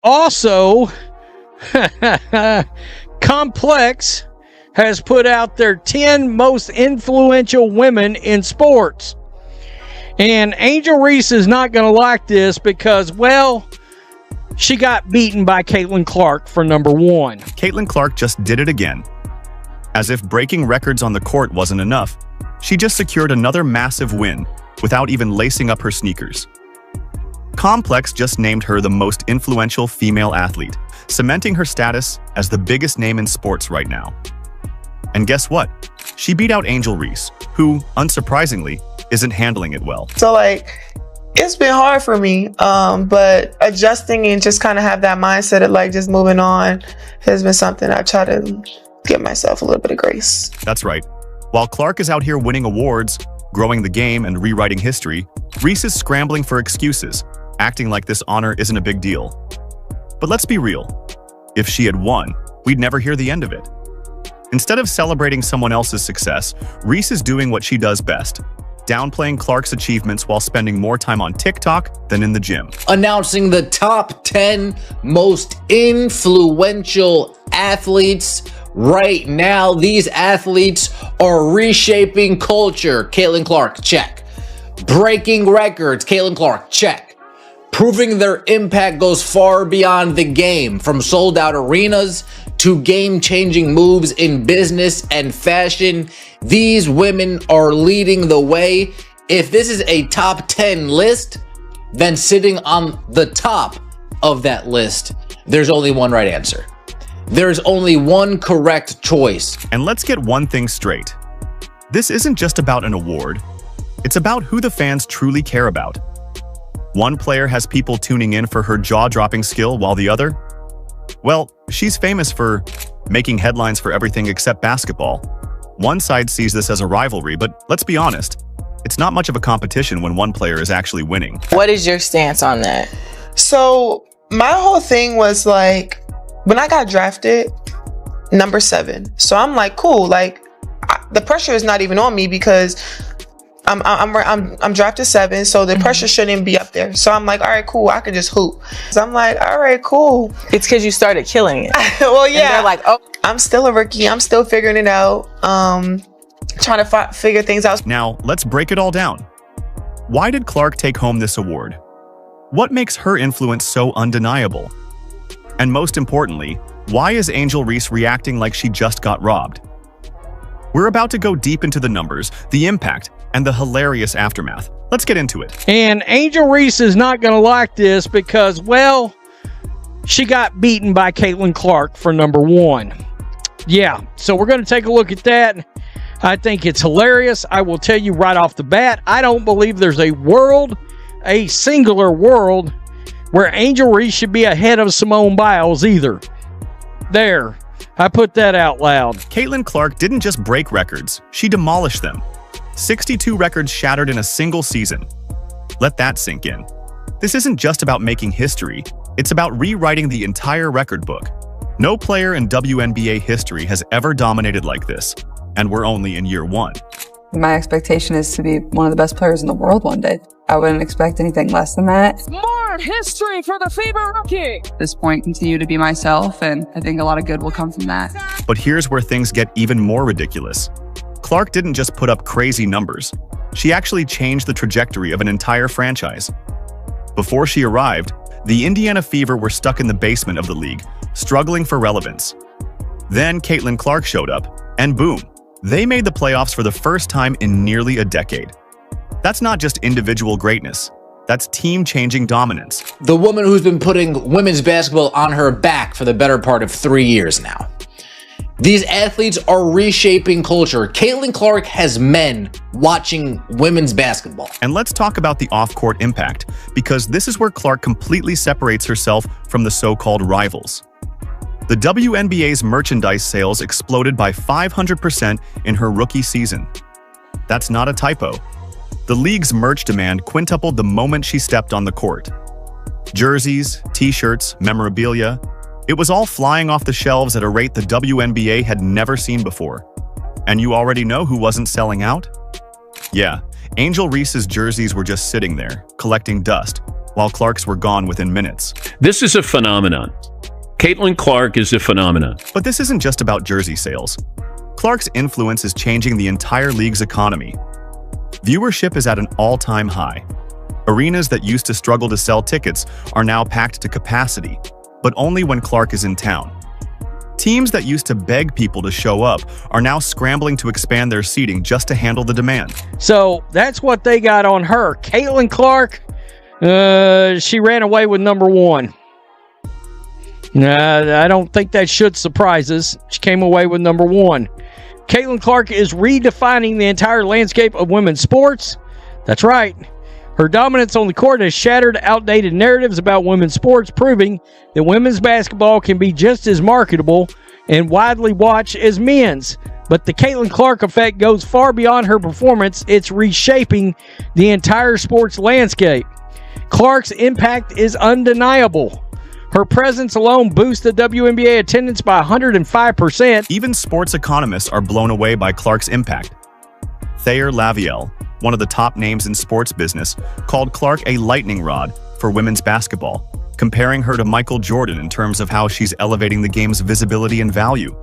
Also, Complex has put out their 10 most influential women in sports. And Angel Reese is not going to like this because, well, she got beaten by Caitlin Clark for number 1. Caitlin Clark just did it again. As if breaking records on the court wasn't enough, she just secured another massive win without even lacing up her sneakers. Complex just named her the most influential female athlete, cementing her status as the biggest name in sports right now. And guess what? She beat out Angel Reese, who, unsurprisingly, isn't handling it well. So it's been hard for me, but adjusting and just kind of have that mindset of just moving on has been something I try to give myself a little bit of grace. That's right. While Clark is out here winning awards, growing the game, and rewriting history, Reese is scrambling for excuses, acting like this honor isn't a big deal. But let's be real. If she had won, we'd never hear the end of it. Instead of celebrating someone else's success, Reese is doing what she does best, downplaying Clark's achievements while spending more time on TikTok than in the gym. Announcing the top 10 most influential athletes right now. These athletes are reshaping culture. Caitlin Clark, check. Breaking records. Caitlin Clark, check. Proving their impact goes far beyond the game, from sold-out arenas to game-changing moves in business and fashion. These women are leading the way. If this is a top 10 list, then sitting on the top of that list, there's only one right answer. There's only one correct choice. And let's get one thing straight. This isn't just about an award. It's about who the fans truly care about. One player has people tuning in for her jaw-dropping skill, while the other, well, she's famous for making headlines for everything except basketball. One side sees this as a rivalry, but let's be honest, it's not much of a competition when one player is actually winning. What is your stance on that? So my whole thing was when I got drafted, number 7. So I'm cool. The pressure is not even on me because I'm drafted 7, so the pressure shouldn't be up there. So I'm all right, cool. I can just hoop. So I'm all right, cool. It's because you started killing it. Well, yeah. And they're oh, I'm still a rookie. I'm still figuring it out. Trying to figure things out. Now, let's break it all down. Why did Clark take home this award? What makes her influence so undeniable? And most importantly, why is Angel Reese reacting like she just got robbed? We're about to go deep into the numbers, the impact, and the hilarious aftermath. Let's get into it. And Angel Reese is not going to like this because, well, she got beaten by Caitlin Clark for number 1. Yeah, so we're going to take a look at that. I think it's hilarious. I will tell you right off the bat, I don't believe there's a singular world, where Angel Reese should be ahead of Simone Biles either. There, I put that out loud. Caitlin Clark didn't just break records, she demolished them. 62 records shattered in a single season. Let that sink in. This isn't just about making history, it's about rewriting the entire record book. No player in WNBA history has ever dominated like this, and we're only in year 1. My expectation is to be one of the best players in the world one day. I wouldn't expect anything less than that. More history for the FIBA rookie. At this point, continue to be myself, and I think a lot of good will come from that. But here's where things get even more ridiculous. Clark didn't just put up crazy numbers. She actually changed the trajectory of an entire franchise. Before she arrived, the Indiana Fever were stuck in the basement of the league, struggling for relevance. Then Caitlin Clark showed up, and boom, they made the playoffs for the first time in nearly a decade. That's not just individual greatness, that's team-changing dominance. The woman who's been putting women's basketball on her back for the better part of 3 years now. These athletes are reshaping culture. Caitlin Clark has men watching women's basketball. And let's talk about the off-court impact, because this is where Clark completely separates herself from the so-called rivals. The WNBA's merchandise sales exploded by 500% in her rookie season. That's not a typo. The league's merch demand quintupled the moment she stepped on the court. Jerseys, t-shirts, memorabilia, it was all flying off the shelves at a rate the WNBA had never seen before. And you already know who wasn't selling out? Yeah, Angel Reese's jerseys were just sitting there, collecting dust, while Clark's were gone within minutes. This is a phenomenon. Caitlin Clark is a phenomenon. But this isn't just about jersey sales. Clark's influence is changing the entire league's economy. Viewership is at an all-time high. Arenas that used to struggle to sell tickets are now packed to capacity, but only when Clark is in town. Teams that used to beg people to show up are now scrambling to expand their seating just to handle the demand. So that's what they got on her. Caitlin Clark, she ran away with number one. I don't think that should surprise us. She came away with number one. Caitlin Clark is redefining the entire landscape of women's sports. That's right. Her dominance on the court has shattered outdated narratives about women's sports, proving that women's basketball can be just as marketable and widely watched as men's. But the Caitlin Clark effect goes far beyond her performance. It's reshaping the entire sports landscape. Clark's impact is undeniable. Her presence alone boosts the WNBA attendance by 105%. Even sports economists are blown away by Clark's impact. Thayer Lavielle, one of the top names in sports business, called Clark a lightning rod for women's basketball, comparing her to Michael Jordan in terms of how she's elevating the game's visibility and value.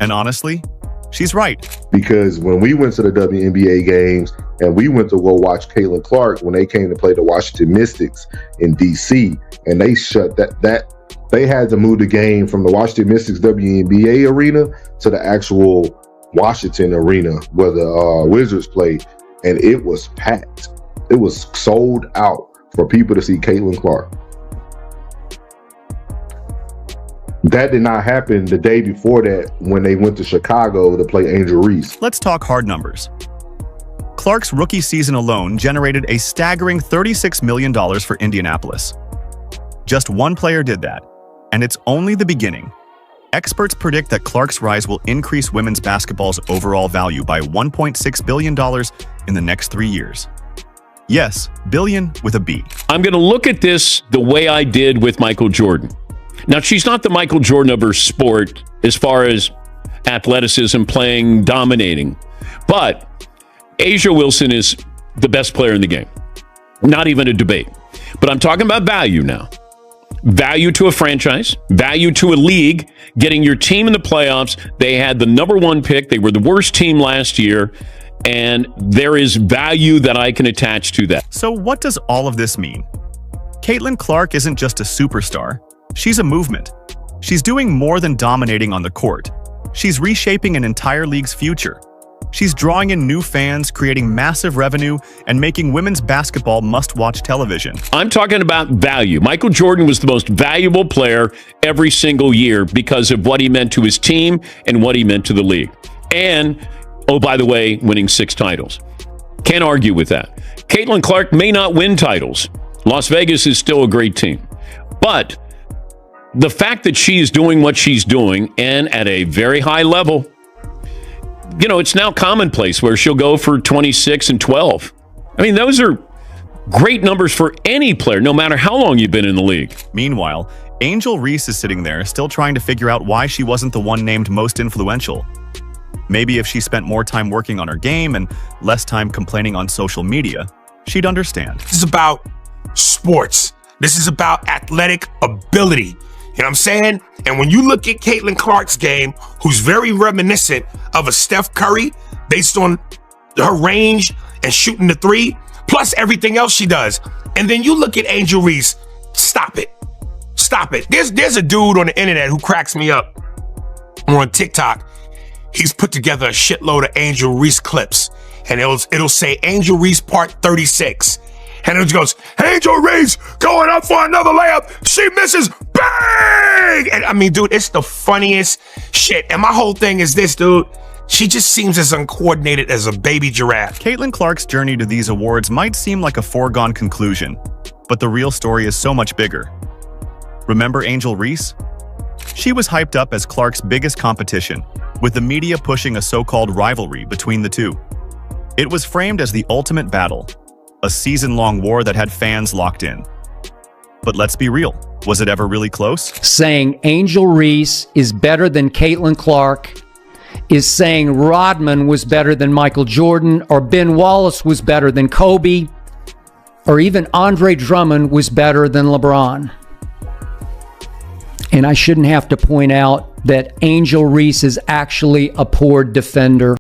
And honestly, she's right. Because when we went to the WNBA games and we went to go watch Caitlin Clark when they came to play the Washington Mystics in DC, and they shut they had to move the game from the Washington Mystics WNBA arena to the actual Washington arena where the Wizards played, and it was packed. It was sold out for people to see Caitlin Clark. That did not happen the day before that when they went to Chicago to play Angel Reese. Let's talk hard numbers. Clark's rookie season alone generated a staggering $36 million for Indianapolis. Just one player did that, and it's only the beginning. Experts predict that Clark's rise will increase women's basketball's overall value by $1.6 billion in the next 3 years. Yes, billion with a B. I'm going to look at this the way I did with Michael Jordan. Now, she's not the Michael Jordan of her sport as far as athleticism, playing, dominating. But A'ja Wilson is the best player in the game. Not even a debate. But I'm talking about value now. Value to a franchise, value to a league, getting your team in the playoffs. They had the number one pick. They were the worst team last year. And there is value that I can attach to that. So what does all of this mean? Caitlin Clark isn't just a superstar. She's a movement. She's doing more than dominating on the court. She's reshaping an entire league's future. She's drawing in new fans, creating massive revenue, and making women's basketball must-watch television. I'm talking about value. Michael Jordan was the most valuable player every single year because of what he meant to his team and what he meant to the league. And, oh, by the way, winning 6 titles. Can't argue with that. Caitlin Clark may not win titles. Las Vegas is still a great team. But the fact that she is doing what she's doing and at a very high level, you know, it's now commonplace where she'll go for 26 and 12. I mean, those are great numbers for any player, no matter how long you've been in the league. Meanwhile, Angel Reese is sitting there still trying to figure out why she wasn't the one named most influential. Maybe if she spent more time working on her game and less time complaining on social media, she'd understand. This is about sports. This is about athletic ability. You know what I'm saying? And when you look at Caitlin Clark's game, who's very reminiscent of a Steph Curry based on her range and shooting the three, plus everything else she does. And then you look at Angel Reese, stop it. Stop it. There's a dude on the internet who cracks me up on TikTok. He's put together a shitload of Angel Reese clips, and it'll say Angel Reese part 36. And it goes, Angel Reese going up for another layup. She misses. Bang! And I mean, dude, it's the funniest shit. And my whole thing is this, dude. She just seems as uncoordinated as a baby giraffe. Caitlin Clark's journey to these awards might seem like a foregone conclusion, but the real story is so much bigger. Remember Angel Reese? She was hyped up as Clark's biggest competition, with the media pushing a so-called rivalry between the two. It was framed as the ultimate battle, a season-long war that had fans locked in. But let's be real, was it ever really close? Saying Angel Reese is better than Caitlin Clark is saying Rodman was better than Michael Jordan or Ben Wallace was better than Kobe. or even Andre Drummond was better than LeBron. And I shouldn't have to point out that Angel Reese is actually a poor defender.